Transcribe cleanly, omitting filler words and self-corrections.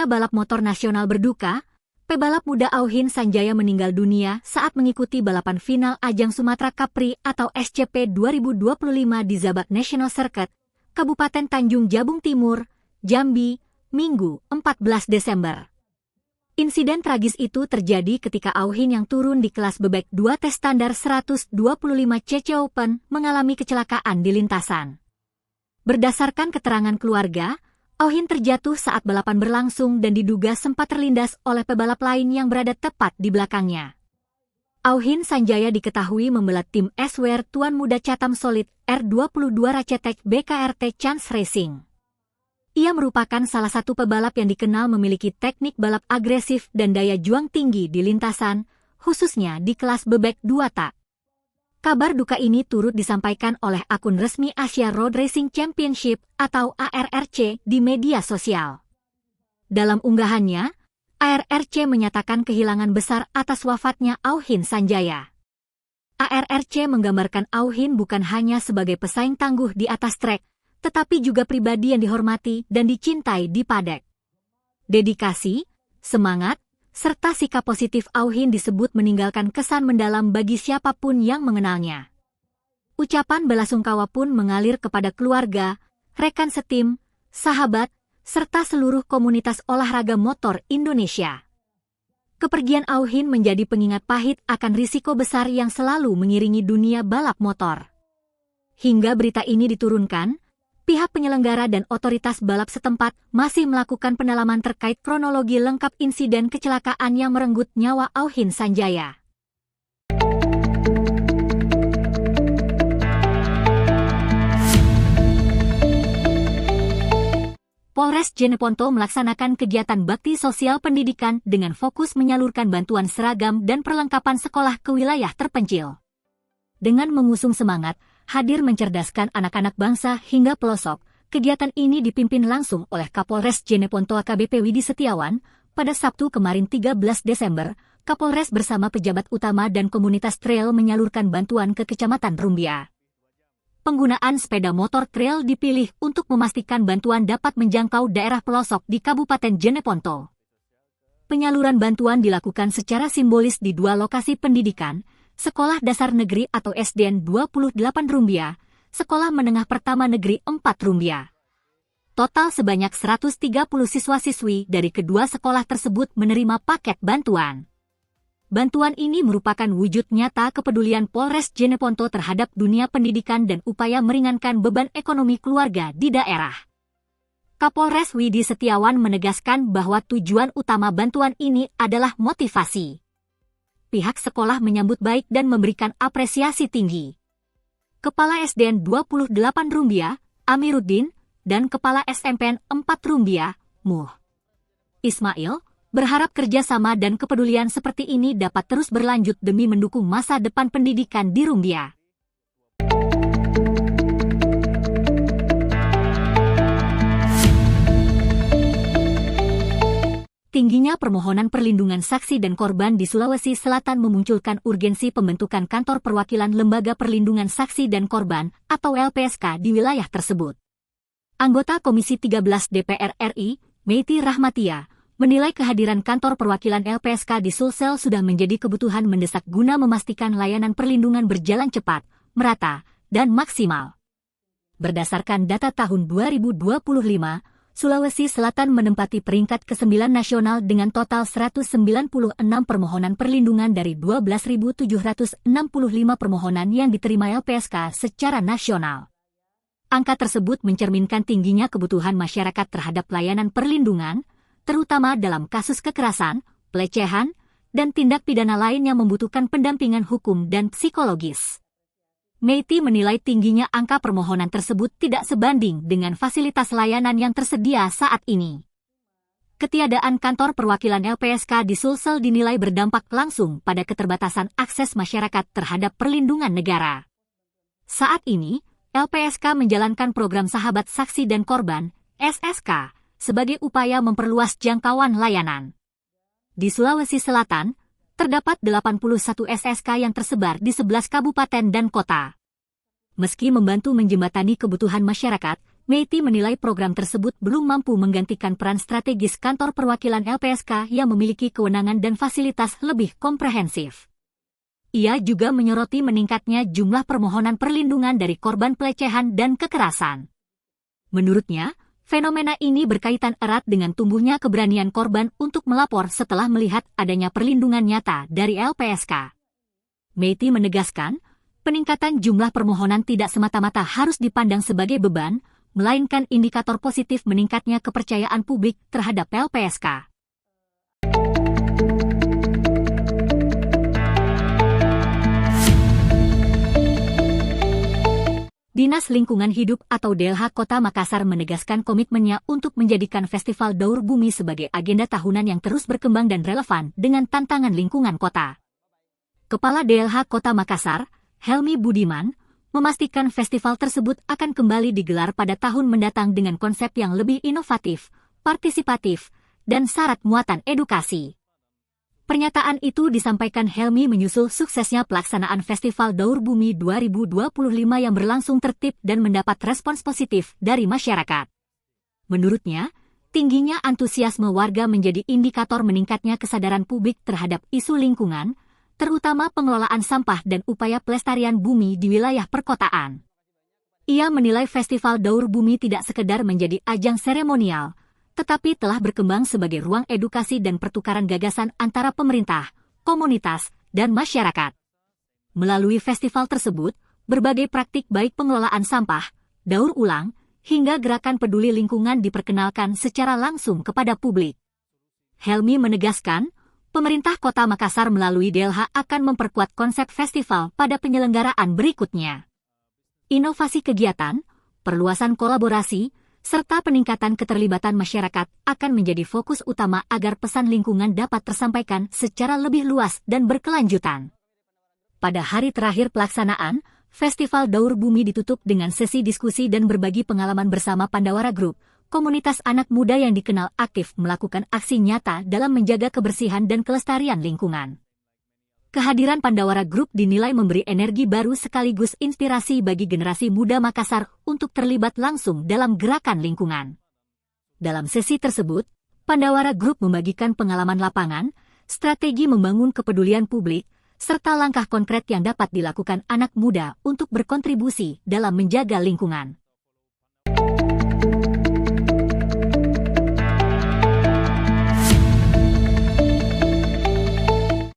Dunia balap motor nasional berduka, pebalap muda Auhin Sanjaya meninggal dunia saat mengikuti balapan final ajang Sumatera Capri atau SCP 2025 di Zabat National Circuit, Kabupaten Tanjung Jabung Timur, Jambi, Minggu, 14 Desember. Insiden tragis itu terjadi ketika Auhin yang turun di kelas bebek 2 tes standar 125 cc Open mengalami kecelakaan di lintasan. Berdasarkan keterangan keluarga, Auhin terjatuh saat balapan berlangsung dan diduga sempat terlindas oleh pebalap lain yang berada tepat di belakangnya. Auhin Sanjaya diketahui membelat tim Eswer Tuan Muda Chatham Solid R22 Racetek BKRT Chance Racing. Ia merupakan salah satu pebalap yang dikenal memiliki teknik balap agresif dan daya juang tinggi di lintasan, khususnya di kelas bebek 2 tak. Kabar duka ini turut disampaikan oleh akun resmi Asia Road Racing Championship atau ARRC di media sosial. Dalam unggahannya, ARRC menyatakan kehilangan besar atas wafatnya Auhin Sanjaya. ARRC menggambarkan Auhin bukan hanya sebagai pesaing tangguh di atas trek, tetapi juga pribadi yang dihormati dan dicintai di paddock. Dedikasi, semangat, serta sikap positif Auhin disebut meninggalkan kesan mendalam bagi siapapun yang mengenalnya. Ucapan belasungkawa pun mengalir kepada keluarga, rekan setim, sahabat, serta seluruh komunitas olahraga motor Indonesia. Kepergian Auhin menjadi pengingat pahit akan risiko besar yang selalu mengiringi dunia balap motor. Hingga berita ini diturunkan, pihak penyelenggara dan otoritas balap setempat masih melakukan pendalaman terkait kronologi lengkap insiden kecelakaan yang merenggut nyawa Auhin Sanjaya. Polres Jeneponto melaksanakan kegiatan bakti sosial pendidikan dengan fokus menyalurkan bantuan seragam dan perlengkapan sekolah ke wilayah terpencil. Dengan mengusung semangat, hadir mencerdaskan anak-anak bangsa hingga pelosok, kegiatan ini dipimpin langsung oleh Kapolres Jeneponto AKBP Widi Setiawan. Pada Sabtu kemarin 13 Desember, Kapolres bersama pejabat utama dan komunitas trail menyalurkan bantuan ke Kecamatan Rumbia. Penggunaan sepeda motor trail dipilih untuk memastikan bantuan dapat menjangkau daerah pelosok di Kabupaten Jeneponto. Penyaluran bantuan dilakukan secara simbolis di 2 lokasi pendidikan, Sekolah Dasar Negeri atau SDN 28 Rumbia, Sekolah Menengah Pertama Negeri 4 Rumbia. Total sebanyak 130 siswa-siswi dari kedua sekolah tersebut menerima paket bantuan. Bantuan ini merupakan wujud nyata kepedulian Polres Jeneponto terhadap dunia pendidikan dan upaya meringankan beban ekonomi keluarga di daerah. Kapolres Widi Setiawan menegaskan bahwa tujuan utama bantuan ini adalah motivasi. Pihak sekolah menyambut baik dan memberikan apresiasi tinggi. Kepala SDN 28 Rumbia, Amiruddin, dan Kepala SMPN 4 Rumbia, Muh Ismail, berharap kerjasama dan kepedulian seperti ini dapat terus berlanjut demi mendukung masa depan pendidikan di Rumbia. Tingginya permohonan perlindungan saksi dan korban di Sulawesi Selatan memunculkan urgensi pembentukan Kantor Perwakilan Lembaga Perlindungan Saksi dan Korban atau LPSK di wilayah tersebut. Anggota Komisi 13 DPR RI, Meiti Rahmatia, menilai kehadiran Kantor Perwakilan LPSK di Sulsel sudah menjadi kebutuhan mendesak guna memastikan layanan perlindungan berjalan cepat, merata, dan maksimal. Berdasarkan data tahun 2025, Sulawesi Selatan menempati peringkat ke-9 nasional dengan total 196 permohonan perlindungan dari 12.765 permohonan yang diterima LPSK secara nasional. Angka tersebut mencerminkan tingginya kebutuhan masyarakat terhadap layanan perlindungan, terutama dalam kasus kekerasan, pelecehan, dan tindak pidana lain yang membutuhkan pendampingan hukum dan psikologis. Meiti menilai tingginya angka permohonan tersebut tidak sebanding dengan fasilitas layanan yang tersedia saat ini. Ketiadaan kantor perwakilan LPSK di Sulsel dinilai berdampak langsung pada keterbatasan akses masyarakat terhadap perlindungan negara. Saat ini, LPSK menjalankan program Sahabat Saksi dan Korban, SSK, sebagai upaya memperluas jangkauan layanan. Di Sulawesi Selatan, terdapat 81 SSK yang tersebar di 11 kabupaten dan kota. Meski membantu menjembatani kebutuhan masyarakat, Meiti menilai program tersebut belum mampu menggantikan peran strategis kantor perwakilan LPSK yang memiliki kewenangan dan fasilitas lebih komprehensif. Ia juga menyoroti meningkatnya jumlah permohonan perlindungan dari korban pelecehan dan kekerasan. Menurutnya, fenomena ini berkaitan erat dengan tumbuhnya keberanian korban untuk melapor setelah melihat adanya perlindungan nyata dari LPSK. Meiti menegaskan, peningkatan jumlah permohonan tidak semata-mata harus dipandang sebagai beban, melainkan indikator positif meningkatnya kepercayaan publik terhadap LPSK. Dinas Lingkungan Hidup atau DLH Kota Makassar menegaskan komitmennya untuk menjadikan Festival Daur Bumi sebagai agenda tahunan yang terus berkembang dan relevan dengan tantangan lingkungan kota. Kepala DLH Kota Makassar, Helmi Budiman, memastikan festival tersebut akan kembali digelar pada tahun mendatang dengan konsep yang lebih inovatif, partisipatif, dan syarat muatan edukasi. Pernyataan itu disampaikan Helmi menyusul suksesnya pelaksanaan Festival Daur Bumi 2025 yang berlangsung tertib dan mendapat respons positif dari masyarakat. Menurutnya, tingginya antusiasme warga menjadi indikator meningkatnya kesadaran publik terhadap isu lingkungan, terutama pengelolaan sampah dan upaya pelestarian bumi di wilayah perkotaan. Ia menilai Festival Daur Bumi tidak sekedar menjadi ajang seremonial, tetapi telah berkembang sebagai ruang edukasi dan pertukaran gagasan antara pemerintah, komunitas, dan masyarakat. Melalui festival tersebut, berbagai praktik baik pengelolaan sampah, daur ulang, hingga gerakan peduli lingkungan diperkenalkan secara langsung kepada publik. Helmi menegaskan, pemerintah Kota Makassar melalui DLH akan memperkuat konsep festival pada penyelenggaraan berikutnya. Inovasi kegiatan, perluasan kolaborasi, serta peningkatan keterlibatan masyarakat akan menjadi fokus utama agar pesan lingkungan dapat tersampaikan secara lebih luas dan berkelanjutan. Pada hari terakhir pelaksanaan, Festival Daur Bumi ditutup dengan sesi diskusi dan berbagi pengalaman bersama Pandawara Group, komunitas anak muda yang dikenal aktif melakukan aksi nyata dalam menjaga kebersihan dan kelestarian lingkungan. Kehadiran Pandawara Group dinilai memberi energi baru sekaligus inspirasi bagi generasi muda Makassar untuk terlibat langsung dalam gerakan lingkungan. Dalam sesi tersebut, Pandawara Group membagikan pengalaman lapangan, strategi membangun kepedulian publik, serta langkah konkret yang dapat dilakukan anak muda untuk berkontribusi dalam menjaga lingkungan.